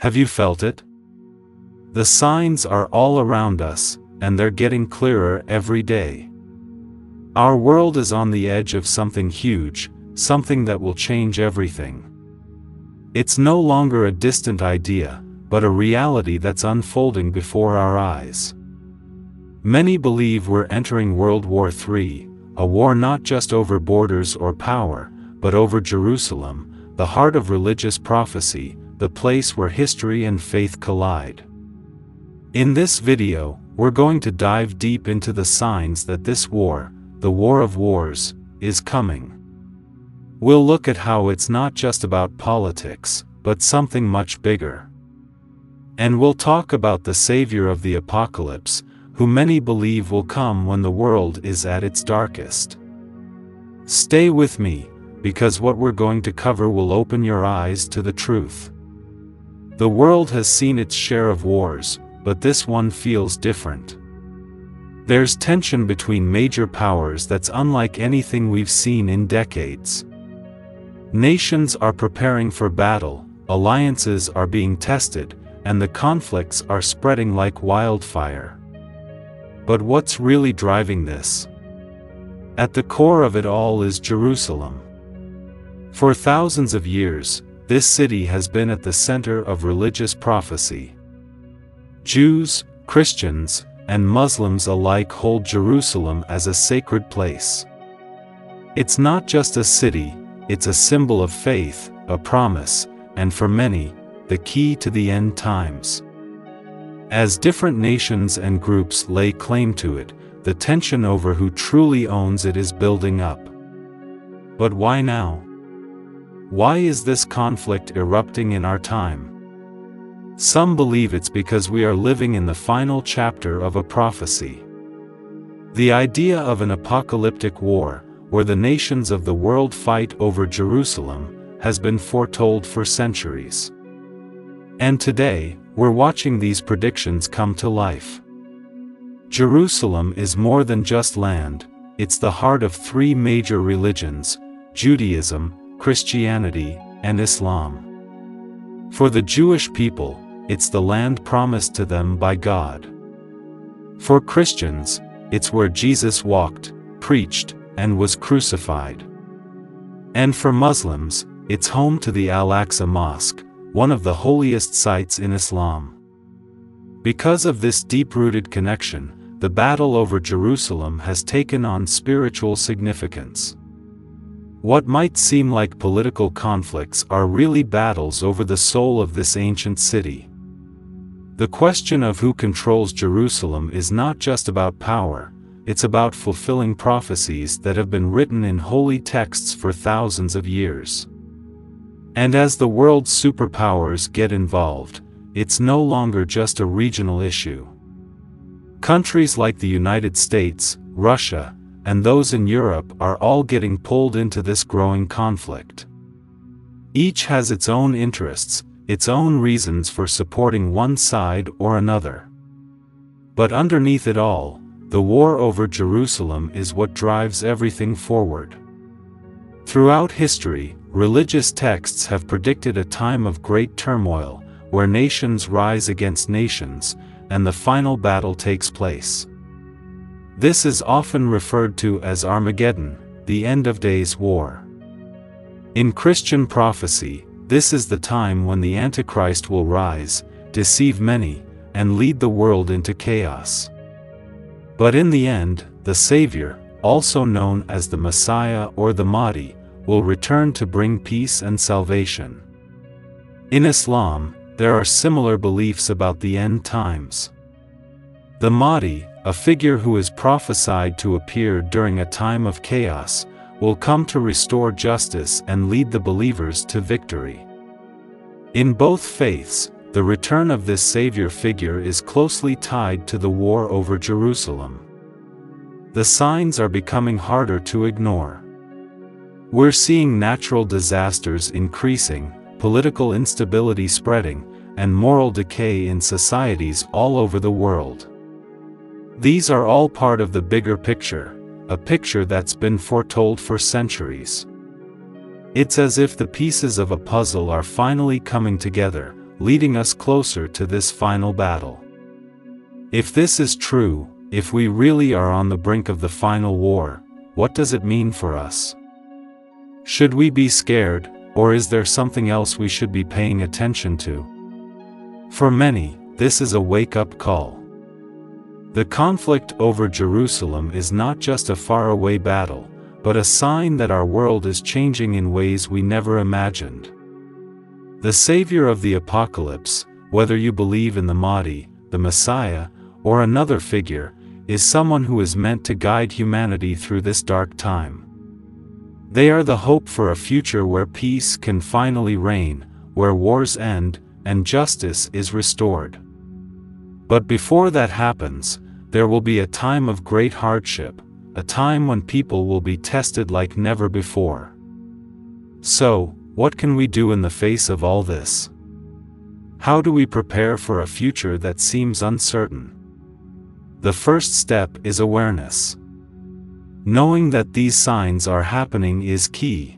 Have you felt it? The signs are all around us, and they're getting clearer every day. Our world is on the edge of something huge, something that will change everything. It's no longer a distant idea, but a reality that's unfolding before our eyes. Many believe we're entering World War III, a war not just over borders or power, but over Jerusalem, the heart of religious prophecy, the place where history and faith collide. In this video, we're going to dive deep into the signs that this war, the War of Wars, is coming. We'll look at how it's not just about politics, but something much bigger. And we'll talk about the Savior of the Apocalypse, who many believe will come when the world is at its darkest. Stay with me, because what we're going to cover will open your eyes to the truth. The world has seen its share of wars, but this one feels different. There's tension between major powers that's unlike anything we've seen in decades. Nations are preparing for battle, alliances are being tested, and the conflicts are spreading like wildfire. But what's really driving this? At the core of it all is Jerusalem. For thousands of years, this city has been at the center of religious prophecy. Jews, Christians, and Muslims alike hold Jerusalem as a sacred place. It's not just a city, it's a symbol of faith, a promise, and for many, the key to the end times. As different nations and groups lay claim to it, the tension over who truly owns it is building up. But why now? Why is this conflict erupting in our time? Some believe it's because we are living in the final chapter of a prophecy. The idea of an apocalyptic war, where the nations of the world fight over Jerusalem, has been foretold for centuries. And today, we're watching these predictions come to life. Jerusalem is more than just land, it's the heart of three major religions: Judaism, Christianity, and Islam. For the Jewish people, it's the land promised to them by God. For Christians, it's where Jesus walked, preached, and was crucified. And for Muslims, it's home to the Al-Aqsa Mosque, one of the holiest sites in Islam. Because of this deep-rooted connection, the battle over Jerusalem has taken on spiritual significance. What might seem like political conflicts are really battles over the soul of this ancient city. The question of who controls Jerusalem is not just about power, it's about fulfilling prophecies that have been written in holy texts for thousands of years. And as the world's superpowers get involved, it's no longer just a regional issue. Countries like the United States, Russia, and those in Europe are all getting pulled into this growing conflict. Each has its own interests, its own reasons for supporting one side or another. But underneath it all, the war over Jerusalem is what drives everything forward. Throughout history, religious texts have predicted a time of great turmoil, where nations rise against nations, and the final battle takes place. This is often referred to as Armageddon, the end of days war. In Christian prophecy, this is the time when the Antichrist will rise, deceive many, and lead the world into chaos. But in the end, the Savior, also known as the Messiah or the Mahdi, will return to bring peace and salvation. In Islam, there are similar beliefs about the end times. The Mahdi, a figure who is prophesied to appear during a time of chaos, will come to restore justice and lead the believers to victory. In both faiths, the return of this Savior figure is closely tied to the war over Jerusalem. The signs are becoming harder to ignore. We're seeing natural disasters increasing, political instability spreading, and moral decay in societies all over the world. These are all part of the bigger picture, a picture that's been foretold for centuries. It's as if the pieces of a puzzle are finally coming together, leading us closer to this final battle. If this is true, if we really are on the brink of the final war, what does it mean for us? Should we be scared, or is there something else we should be paying attention to? For many, this is a wake-up call. The conflict over Jerusalem is not just a faraway battle, but a sign that our world is changing in ways we never imagined. The Savior of the Apocalypse, whether you believe in the Mahdi, the Messiah, or another figure, is someone who is meant to guide humanity through this dark time. They are the hope for a future where peace can finally reign, where wars end, and justice is restored. But before that happens, there will be a time of great hardship, a time when people will be tested like never before. So, what can we do in the face of all this? How do we prepare for a future that seems uncertain? The first step is awareness. Knowing that these signs are happening is key.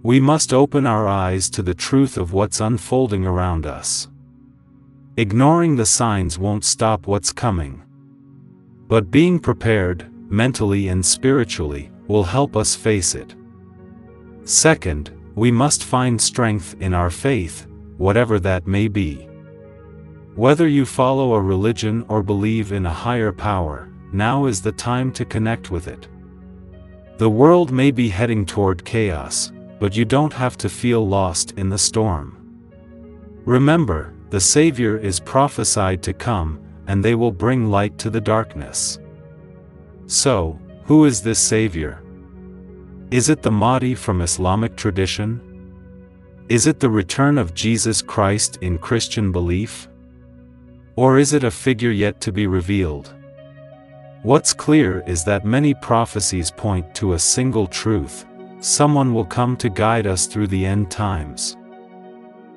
We must open our eyes to the truth of what's unfolding around us. Ignoring the signs won't stop what's coming. But being prepared, mentally and spiritually, will help us face it. Second, we must find strength in our faith, whatever that may be. Whether you follow a religion or believe in a higher power, now is the time to connect with it. The world may be heading toward chaos, but you don't have to feel lost in the storm. Remember, the Savior is prophesied to come, and they will bring light to the darkness. So, who is this Savior? Is it the Mahdi from Islamic tradition? Is it the return of Jesus Christ in Christian belief? Or is it a figure yet to be revealed? What's clear is that many prophecies point to a single truth: someone will come to guide us through the end times.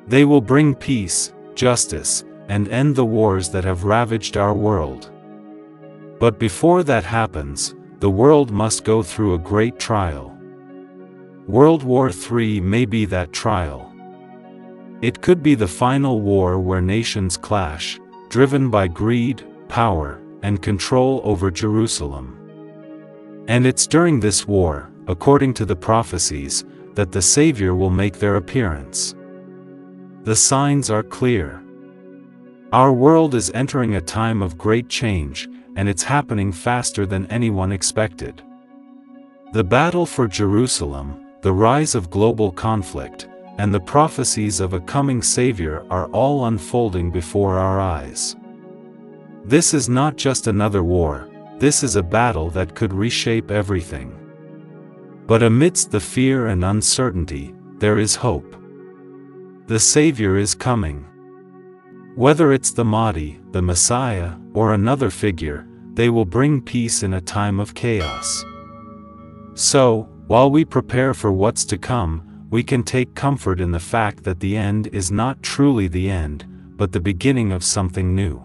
They will bring peace, justice, and end the wars that have ravaged our world. But before that happens, the world must go through a great trial. World War III may be that trial. It could be the final war where nations clash, driven by greed, power, and control over Jerusalem. And it's during this war, according to the prophecies, that the Savior will make their appearance. The signs are clear. Our world is entering a time of great change, and it's happening faster than anyone expected. The battle for Jerusalem, the rise of global conflict, and the prophecies of a coming Savior are all unfolding before our eyes. This is not just another war, this is a battle that could reshape everything. But amidst the fear and uncertainty, there is hope. The Savior is coming. Whether it's the Mahdi, the Messiah, or another figure, they will bring peace in a time of chaos. So, while we prepare for what's to come, we can take comfort in the fact that the end is not truly the end, but the beginning of something new.